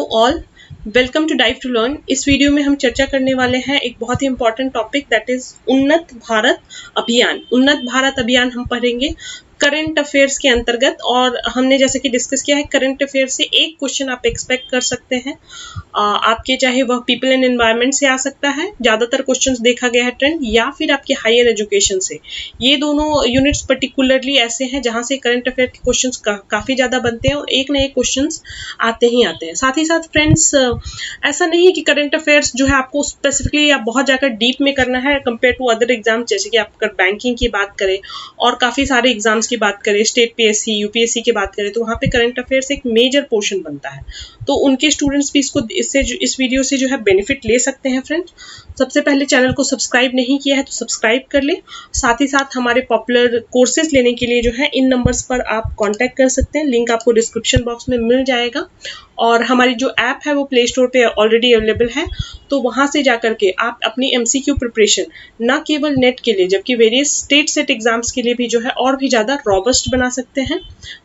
All, welcome to Dive to Learn. इस video में हम चर्चा करने वाले हैं एक बहुत ही important topic that is Unnat Bharat अभियान। उन्नत भारत अभियान हम पढ़ेंगे करंट अफेयर्स के अंतर्गत, और हमने जैसे कि डिस्कस किया है करंट अफेयर से एक क्वेश्चन आप एक्सपेक्ट कर सकते हैं आपके, चाहे वह पीपल एंड एनवायरनमेंट से आ सकता है, ज्यादातर क्वेश्चंस देखा गया है ट्रेंड, या फिर आपके हायर एजुकेशन से। ये दोनों यूनिट्स पर्टिकुलरली ऐसे हैं जहां से करंट अफेयर के क्वेश्चंस काफी ज्यादा बनते हैं और एक न एक क्वेश्चंस आते ही आते हैं। साथ ही साथ फ्रेंड्स, ऐसा नहीं है कि करंट अफेयर्स जो है आपको स्पेसिफिकली आप बहुत जाकर डीप में करना है कंपेयर टू अदर एग्जाम। जैसे कि आप अगर बैंकिंग की बात करें और काफी सारे एग्जाम्स की बात करें, स्टेट पीएससी, यूपीएससी की बात करें, तो वहाँ पे करंट अफेयर्स एक मेजर पोर्शन बनता है। तो उनके स्टूडेंट्स भी इस वीडियो से जो है बेनिफिट ले सकते हैं। फ्रेंड्स, सबसे पहले चैनल को सब्सक्राइब नहीं किया है तो सब्सक्राइब कर ले। साथ ही साथ हमारे पॉपुलर कोर्सेज लेने के लिए जो है इन नंबर्स पर आप कांटेक्ट कर सकते हैं, लिंक आपको डिस्क्रिप्शन बॉक्स में मिल जाएगा। और हमारी जो ऐप है वो प्ले स्टोर पे ऑलरेडी अवेलेबल है, तो वहां से जाकर के आप अपनी एमसीक्यू प्रिपरेशन न केवल नेट के लिए जबकि वेरियस स्टेट सेट एग्जाम्स के लिए भी जो है और भी ज्यादा रॉबस्ट बना सकते हैं।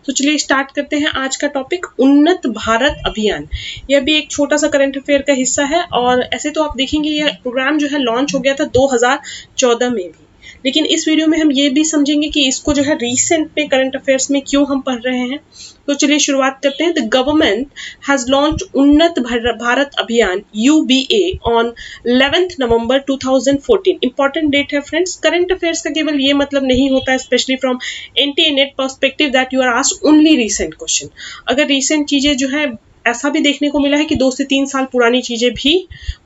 तो चलिए स्टार्ट करते हैं आज का टॉपिक, उन्नत भारत अभियान। यह भी एक छोटा सा करंट अफेयर का हिस्सा है, और ऐसे तो आप देखेंगे यह प्रोग्राम जो है लॉन्च हो गया था 2014 में भी, लेकिन इस वीडियो में हम ये भी समझेंगे कि इसको जो है रीसेंट में करंट अफेयर्स में क्यों हम पढ़ रहे हैं। तो चलिए शुरुआत करते हैं। द गवर्नमेंट हैज लॉन्च उन्नत Bharat Abhiyan UBA on 11 November 2014। Important date है फ्रेंड्स। करंट अफेयर्स का केवल ये मतलब नहीं होता है, specially from NTA NET perspective, that you are asked only recent question. अगर रीसेंट चीजें जो है, ऐसा भी देखने को मिला है कि 2 से 3 साल पुरानी चीजें भी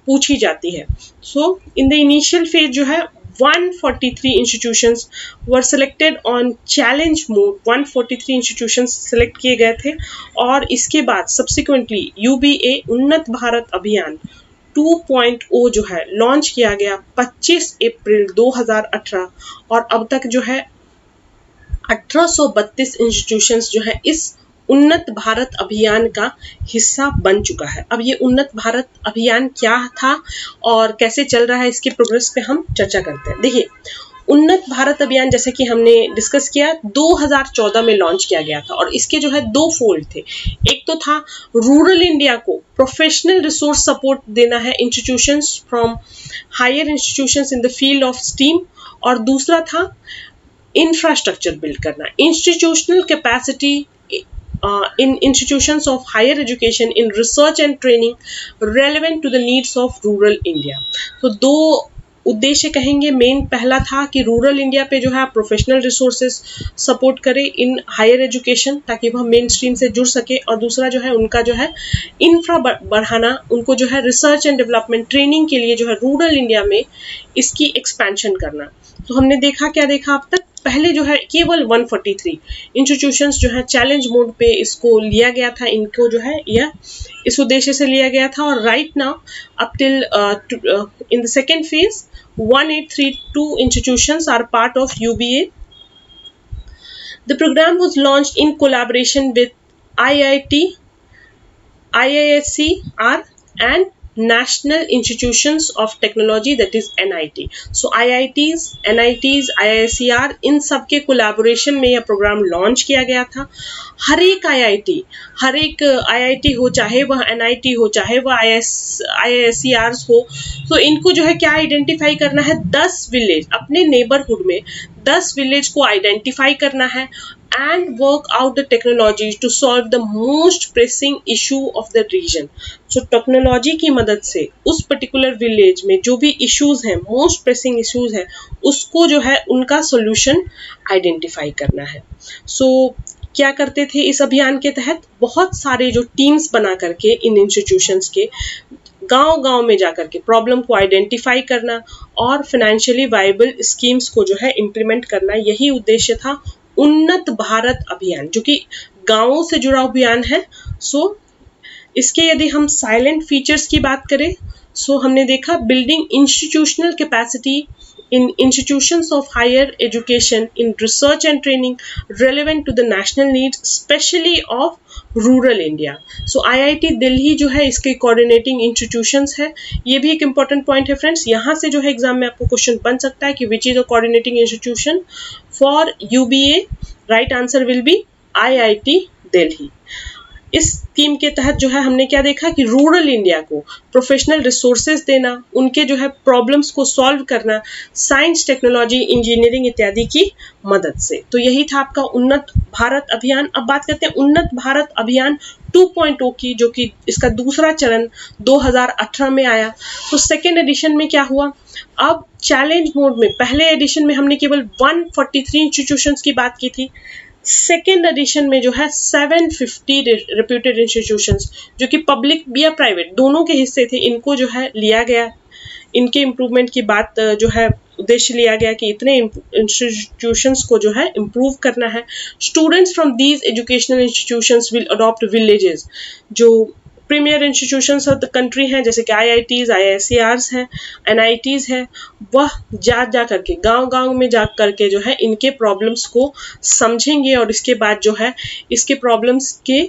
पूछी जाती है। सो इन द इनिशियल फेज जो है 143 institutions were selected on challenge mode। 143 institutions select किए गए थे, और इसके बाद subsequently UBA उन्नत भारत अभियान 2.0 जो है लॉन्च किया गया 25 अप्रैल 2018, और अब तक जो है 1832 इंस्टीट्यूशंस जो है इस उन्नत भारत अभियान का हिस्सा बन चुका है। अब ये उन्नत भारत अभियान क्या था और कैसे चल रहा है, इसके प्रोग्रेस पे हम चर्चा करते हैं। देखिए, उन्नत भारत अभियान जैसे कि हमने डिस्कस किया 2014 में लॉन्च किया गया था, और इसके जो है 2 फोल्ड थे। एक तो था रूरल इंडिया को प्रोफेशनल रिसोर्स सपोर्ट देना है, institutions from higher institutions in the field of steam, और दूसरा था इंफ्रास्ट्रक्चर बिल्ड करना, institutional capacity in institutions of higher education in research and training relevant to the needs of rural India। तो 2 उद्देश्य कहेंगे main. पहला था कि रूरल इंडिया पे जो है प्रोफेशनल रिसोर्सेज सपोर्ट करे इन हायर एजुकेशन, ताकि वह मेन स्ट्रीम से जुड़ सके, और दूसरा जो है उनका जो है इंफ्रा बढ़ाना, उनको जो है रिसर्च एंड डेवलपमेंट ट्रेनिंग के लिए जो है रूरल इंडिया में इसकी एक्सपेंशन करना। तो हमने देखा, क्या देखा अब तक, पहले जो है केवल 143 इंस्टीट्यूशंस जो है चैलेंज मोड पे इसको लिया गया था, इनको जो है यह इस उद्देश्य से लिया गया था। और right now up till in the second phase 1832 institutions are part of UBA। The program was launched in collaboration with IIT, IISCR and National Institutions of Technology, that is NIT। So IITs, NITs, IISCR, इन सब के collaboration में यह programme launch किया गया था। हर एक IIT हो, चाहे वह NIT हो, चाहे वह IISCRs हो, तो इनको जो है क्या आइडेंटिफाई करना है, 10 विलेज, अपने नेबरहुड में 10 विलेज को आइडेंटिफाई करना है and work out the technologies to solve the most pressing issue of the region। So technology की मदद से उस पर्टिकुलर विलेज में जो भी इश्यूज हैं, मोस्ट प्रेसिंग इश्यूज हैं, उसको जो है उनका सॉल्यूशन आइडेंटिफाई करना है। So क्या करते थे इस अभियान के तहत, बहुत सारे जो टीम्स बना करके इन इंस्टीट्यूशंस के गांव-गांव में जाकर के प्रॉब्लम को आइडेंटिफाई करना और फाइनेंशियली वायबल स्कीम्स को जो है इम्प्लीमेंट करना, यही उद्देश्य था उन्नत भारत अभियान, जो कि गांवों से जुड़ा अभियान है। सो इसके यदि हम साइलेंट फीचर्स की बात करें, सो हमने देखा building institutional capacity in institutions of higher education in research and training relevant to the national needs, especially of rural India। So IIT Delhi जो है इसके coordinating institutions है। ये भी एक important point है फ्रेंड्स, यहाँ से जो है एग्जाम में आपको क्वेश्चन बन सकता है कि which is a coordinating institution for UBA। right answer will be IIT Delhi। इस स्कीम के तहत जो है हमने क्या देखा कि रूरल इंडिया को प्रोफेशनल रिसोर्सेज देना, उनके जो है प्रॉब्लम्स को सॉल्व करना साइंस, टेक्नोलॉजी, इंजीनियरिंग इत्यादि की मदद से। तो यही था आपका उन्नत भारत अभियान। अब बात करते हैं उन्नत भारत अभियान 2.0 की, जो कि इसका दूसरा चरण 2018 में आया। तो सेकेंड एडिशन में क्या हुआ, अब चैलेंज मोड में पहले एडिशन में हमने केवल 143 इंस्टीट्यूशंस की बात की थी। सेकेंड एडिशन में जो है 750 रेप्यूटेड इंस्टीट्यूशंस, जो कि पब्लिक या प्राइवेट दोनों के हिस्से थे, इनको जो है लिया गया। इनके इम्प्रूवमेंट की बात जो है उद्देश्य लिया गया कि इतने इंस्टीट्यूशंस को जो है इम्प्रूव करना है। Students from these educational institutions will adopt villages, जो premier institutions of the country हैं, जैसे कि IITs, IISERs हैं, NITs हैं, वह जा करके गांव-गांव में जा करके जो है इनके प्रॉब्लम्स को समझेंगे और इसके बाद जो है इसके प्रॉब्लम्स के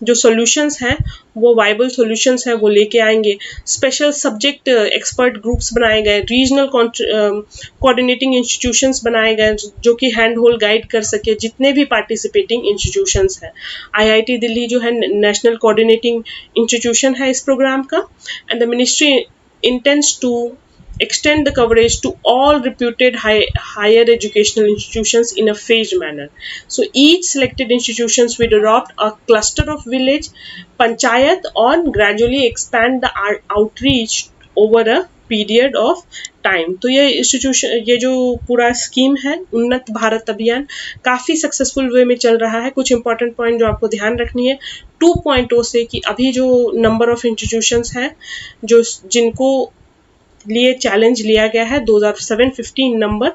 जो सॉल्यूशंस हैं वो वाइबल सॉल्यूशंस हैं वो लेके आएंगे। स्पेशल सब्जेक्ट एक्सपर्ट ग्रुप्स बनाए गए, रीजनल कोऑर्डिनेटिंग इंस्टीट्यूशंस बनाए गए जो कि हैंड होल्ड गाइड कर सके जितने भी पार्टिसिपेटिंग इंस्टीट्यूशंस हैं। IIT दिल्ली जो है नेशनल कोऑर्डिनेटिंग इंस्टीट्यूशन है इस प्रोग्राम का, and the ministry intends to extend the coverage to all reputed higher educational institutions in a phased manner. So each selected institutions will adopt a cluster of village panchayat and gradually expand the outreach over a period of time. तो ये institution, ये जो पूरा scheme है उन्नत भारत अभियान, काफ़ी successful वे में चल रहा है। कुछ इंपॉर्टेंट पॉइंट जो आपको ध्यान रखनी है 2.0 से कि अभी जो नंबर ऑफ इंस्टीट्यूशंस हैं जो जिनको लिए चैलेंज लिया गया है 2715 नंबर,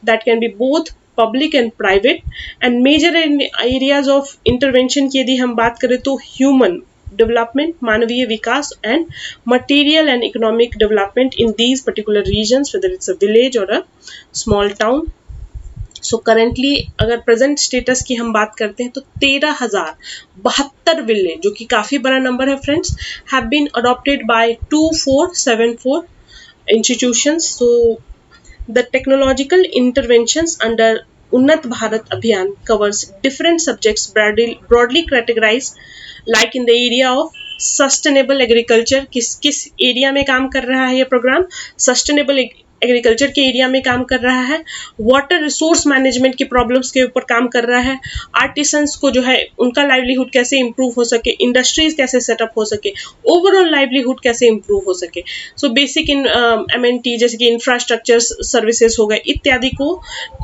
that can be both public and private, and major areas of intervention की यदि हम बात करें तो ह्यूमन डेवलपमेंट, मानवीय विकास, and material and economic development in these particular regions, whether it's a village और a small town. So currently अगर प्रेजेंट स्टेटस की हम बात करते हैं तो 13,072 विलेज, जो कि काफ़ी बड़ा नंबर है friends, have been adopted by 2474 institutions. So the technological interventions under Unnat Bharat Abhiyan covers different subjects broadly categorized, like in the area of sustainable agriculture. किस एरिया में काम कर रहा है ये प्रोग्राम, सस्टेनेबल एग्रीकल्चर के area में काम कर रहा है। वाटर रिसोर्स मैनेजमेंट की प्रॉब्लम्स के ऊपर काम कर रहा है। आर्टिसंस को जो है उनका लाइवलीहुड कैसे इंप्रूव हो सके, इंडस्ट्रीज कैसे सेटअप हो सके, ओवरऑल लाइवलीहुड कैसे इंप्रूव हो सके। सो बेसिक MNT जैसे कि इंफ्रास्ट्रक्चर सर्विसेज हो गए इत्यादि को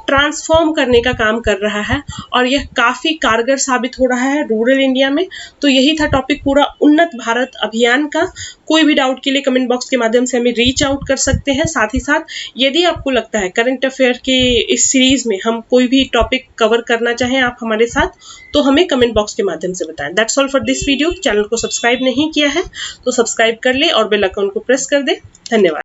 ट्रांसफॉर्म करने का काम कर रहा है और यह काफ़ी कारगर साबित हो रहा है रूरल इंडिया में। तो यही था टॉपिक पूरा उन्नत भारत अभियान का। कोई भी डाउट के लिए कमेंट बॉक्स के माध्यम से हमें रीच आउट कर सकते हैं। साथ ही साथ यदि आपको लगता है करंट अफेयर के इस सीरीज में हम कोई भी टॉपिक कवर करना चाहें आप हमारे साथ, तो हमें कमेंट बॉक्स के माध्यम से बताएं। That's all for this video. Channel को सब्सक्राइब नहीं किया है तो सब्सक्राइब कर ले और बेल आइकन को प्रेस कर दे। धन्यवाद।